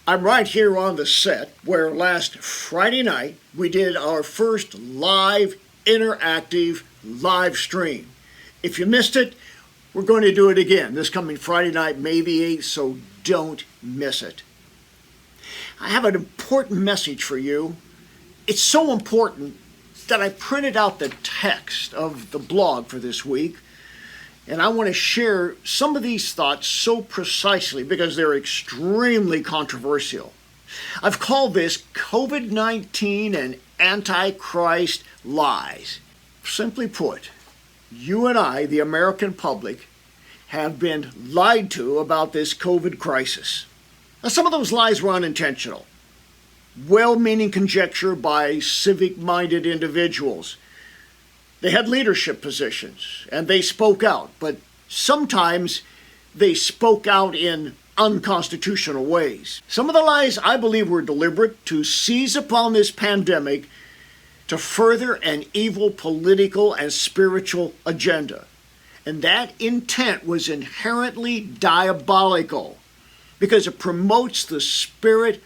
I'm right here on the set where last Friday night we did our first live, interactive live stream. If you missed it, we're going to do it again this coming Friday night, May the 8th, so don't miss it. I have an important message for you. It's so important that I printed out the text of the blog for this week, and I want to share some of these thoughts so precisely because they're extremely controversial. I've called this COVID-19 and Antichrist lies. Simply put, you and I, the American public, have been lied to about this COVID crisis. Now, some of those lies were unintentional. Well-meaning conjecture by civic-minded individuals. They had leadership positions, and they spoke out, but sometimes they spoke out in unconstitutional ways. Some of the lies, I believe, were deliberate to seize upon this pandemic to further an evil political and spiritual agenda. And that intent was inherently diabolical because it promotes the spirit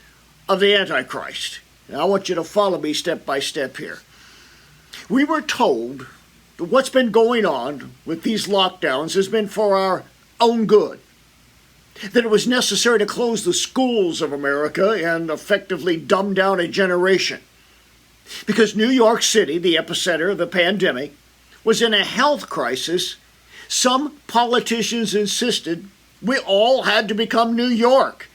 of the Antichrist. Now, I want you to follow me step by step here. We were told that what's been going on with these lockdowns has been for our own good. That it was necessary to close the schools of America and effectively dumb down a generation. Because New York City, the epicenter of the pandemic, was in a health crisis, some politicians insisted we all had to become New York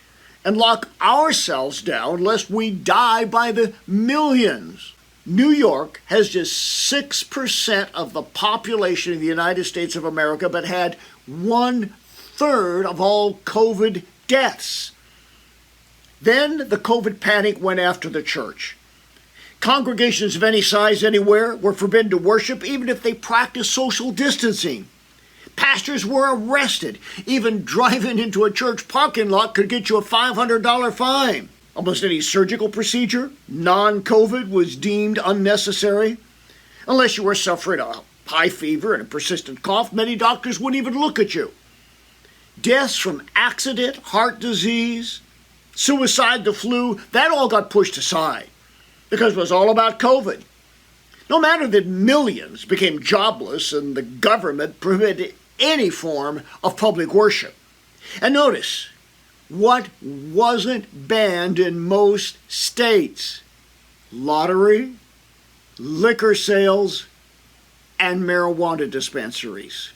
and lock ourselves down lest we die by the millions. New York has just 6% of the population of the United States of America, but had 1/3 of all COVID deaths. Then the COVID panic went after the church. Congregations of any size anywhere were forbidden to worship, even if they practiced social distancing. Pastors were arrested. Even driving into a church parking lot could get you a $500 fine. Almost any surgical procedure, non-COVID, was deemed unnecessary. Unless you were suffering a high fever and a persistent cough, many doctors wouldn't even look at you. Deaths from accident, heart disease, suicide, the flu, that all got pushed aside because it was all about COVID. No matter that millions became jobless and the government prohibited any form of public worship. And notice, what wasn't banned in most states? Lottery, liquor sales, and marijuana dispensaries.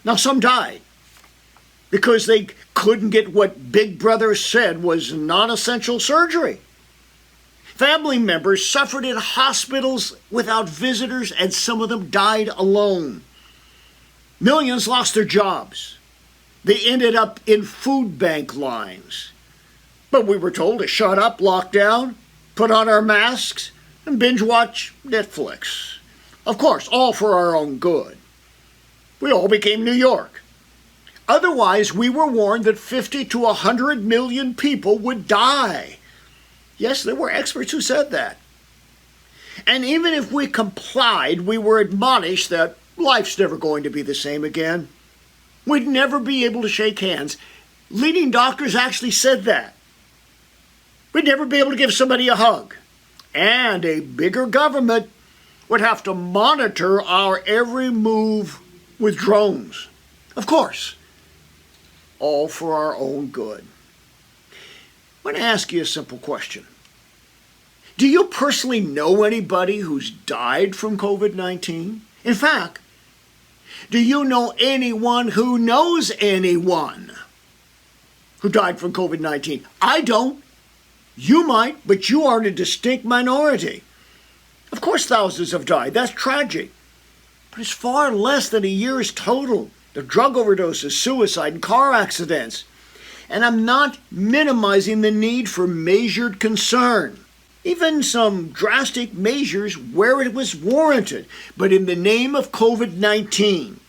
Now, some died because they couldn't get what Big Brother said was non-essential surgery. Family members suffered in hospitals without visitors, and some of them died alone. Millions lost their jobs. They ended up in food bank lines. But we were told to shut up, lock down, put on our masks, and binge watch Netflix. Of course, all for our own good. We all became New York. Otherwise, we were warned that 50 to 100 million people would die. Yes, there were experts who said that. And even if we complied, we were admonished that life's never going to be the same again. We'd never be able to shake hands. Leading doctors actually said that. We'd never be able to give somebody a hug. And a bigger government would have to monitor our every move with drones. Of course, all for our own good. I want to ask you a simple question. Do you personally know anybody who's died from COVID-19? In fact, do you know anyone who knows anyone who died from COVID-19? I don't. You might, but you are in a distinct minority. Of course, thousands have died. That's tragic. But it's far less than a year's total. The drug overdoses, suicide, and car accidents. And I'm not minimizing the need for measured concern. Even some drastic measures where it was warranted. But in the name of COVID-19,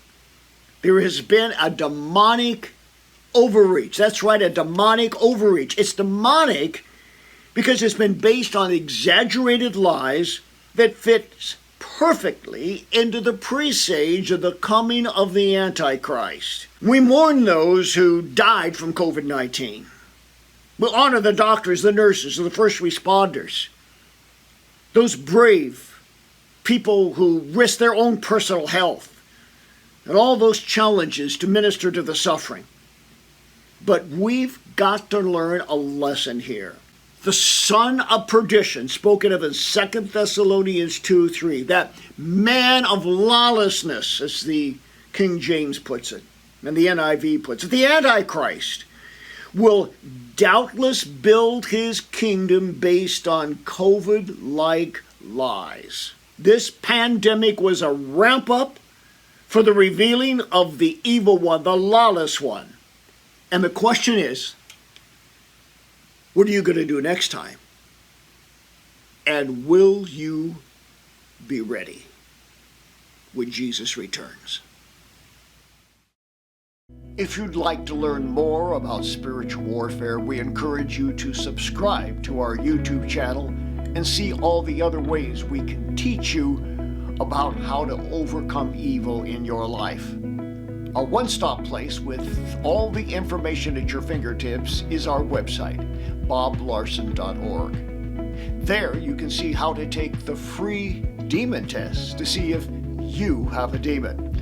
there has been a demonic overreach. That's right, a demonic overreach. It's demonic because it's been based on exaggerated lies that fits perfectly into the presage of the coming of the Antichrist. We mourn those who died from COVID-19. We'll honor the doctors, the nurses, and the first responders. Those brave people who risk their own personal health and all those challenges to minister to the suffering. But we've got to learn a lesson here. The son of perdition, spoken of in 2 Thessalonians 2:3, that man of lawlessness, as the King James puts it, and the NIV puts it, the Antichrist, will doubtless build his kingdom based on COVID-like lies. This pandemic was a ramp-up for the revealing of the evil one, the lawless one. And the question is, what are you going to do next time? And will you be ready when Jesus returns? If you'd like to learn more about spiritual warfare, we encourage you to subscribe to our YouTube channel and see all the other ways we can teach you about how to overcome evil in your life. A one-stop place with all the information at your fingertips is our website, boblarson.org. There you can see how to take the free demon test to see if you have a demon.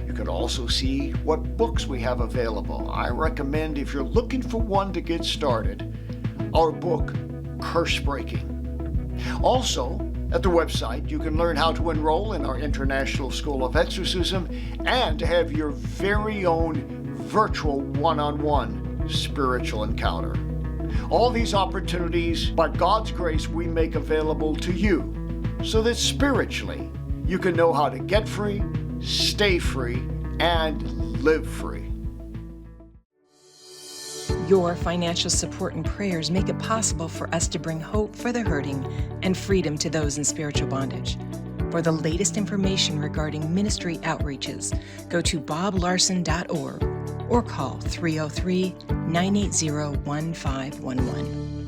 You can also see what books we have available. I recommend, if you're looking for one to get started, our book, Curse Breaking. Also, at the website, you can learn how to enroll in our International School of Exorcism and to have your very own virtual one-on-one spiritual encounter. All these opportunities, by God's grace, we make available to you so that spiritually you can know how to get free, stay free, and live free. Your financial support and prayers make it possible for us to bring hope for the hurting and freedom to those in spiritual bondage. For the latest information regarding ministry outreaches, go to boblarson.org or call 303-980-1511.